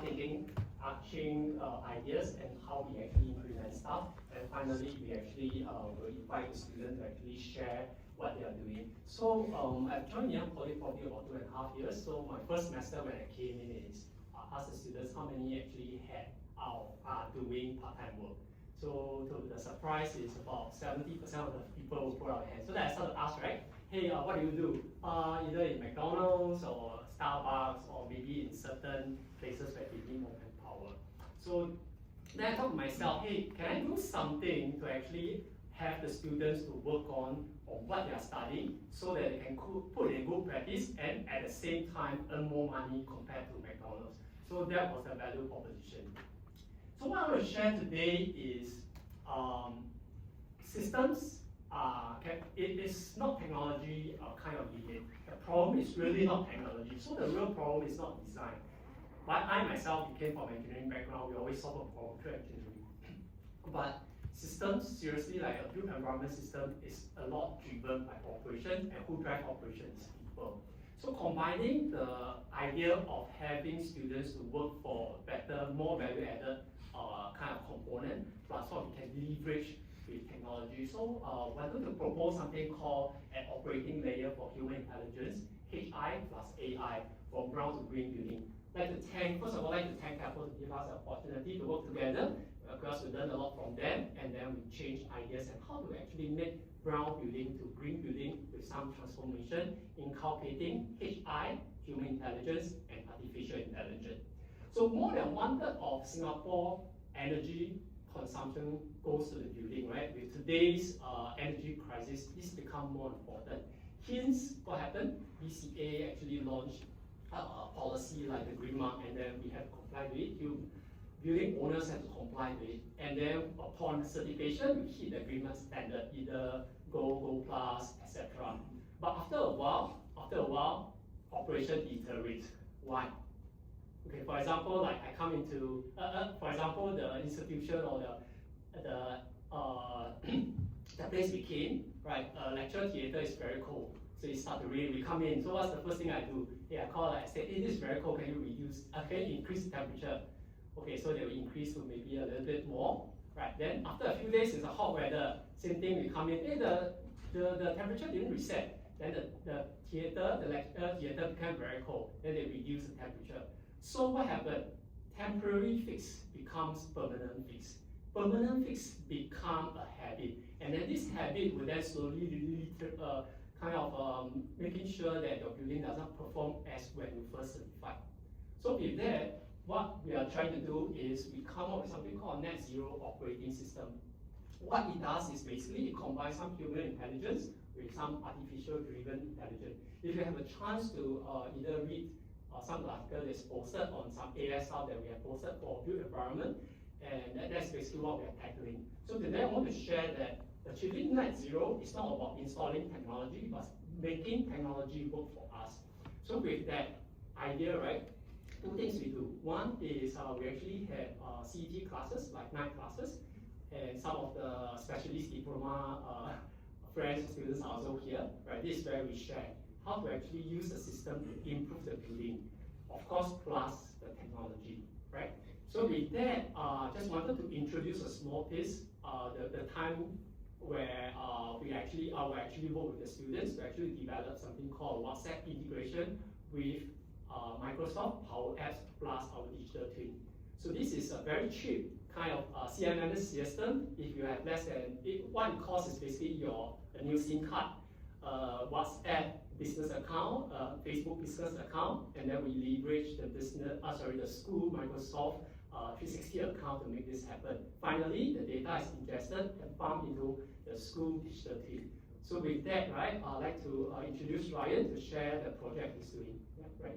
thinking, arching ideas, and how we actually implement stuff. And finally, we actually will invite the students to actually share what they are doing. So I've joined Young Poly probably about 2.5 years. So my first semester when I came in is ask the students how many actually are doing part-time work. So to the surprise is about 70% of the people will put out their hands. So then I started to ask, right? Hey, what do you do? Either in McDonald's or Starbucks or maybe in certain places where they need more manpower. So then I thought to myself, hey, can I do something to actually have the students to work on what they are studying so that they can put in good practice and at the same time earn more money compared to McDonald's. So that was the value proposition. So what I want to share today is systems. It is not technology kind of debate. The problem is really not technology. So the real problem is not design. But I myself came from an engineering background. We always solve a problem through engineering. But systems, seriously, like a built environment system, is a lot driven by operations, and who drive operations? People. So combining the idea of having students to work for better, more value-added kind of component, plus what we can leverage with technology. So we're going to propose something called an operating layer for human intelligence, HI+AI, from brown to green building. First of all, I'd like to thank Apple to give us the opportunity to work together, because we learned a lot from them, and then we changed ideas and how to actually make brown building to green building with some transformation, inculcating HI, human intelligence, and artificial intelligence. So more than 1/3 of Singapore energy consumption goes to the building, right? With today's energy crisis, this become more important. Hence, what happened? BCA actually launched a policy like the Green Mark, and then we have to comply with it. Building owners have to comply with it, and then upon certification, we hit the agreement standard, either Gold Plus, etc. But after a while, operation deteriorates. Why? Okay, for example, like I come into, for example, the institution or the place we came, right? Lecture theater is very cold, so it starts to rain. We come in. So what's the first thing I do? Yeah, I call. I say, hey, this is very cold. Can you reduce? Can you increase the temperature? Okay, so they will increase to maybe a little bit more, right? Then after a few days, it's a hot weather. Same thing. We come in. Hey, the temperature didn't reset. Then the lecture theater became very cold. Then they reduce the temperature. So what happened? Temporary fix becomes permanent fix. Permanent fix become a habit, and then this habit will then slowly making sure that your building doesn't perform as when you first certified. So with that, what we are trying to do is we come up with something called a net zero operating system. What it does is basically it combines some human intelligence with some artificial driven intelligence. If you have a chance to either read some article that's posted on some AS stuff that we have posted for built environment, and that's basically what we are tackling. So today I want to share that achieving net zero is not about installing technology, but making technology work for us. So with that idea, right, two things we do. One is we actually have CET classes, like night classes, and some of the specialist diploma friends, students are also here, right? This is where we share how to actually use the system to improve the building, of course, plus the technology, right? So with that, just wanted to introduce a small piece, the time where we actually work with the students to actually develop something called WhatsApp integration with Microsoft Power Apps plus our digital twin. So this is a very cheap kind of CMMS system. If you have less than, what it costs is basically a new SIM card, WhatsApp business account, Facebook business account, and then we leverage the school Microsoft 360 account to make this happen. Finally, the data is ingested and pumped into the school digital twin. So with that, right, I'd like to introduce Ryan to share the project he's doing. Yeah, right?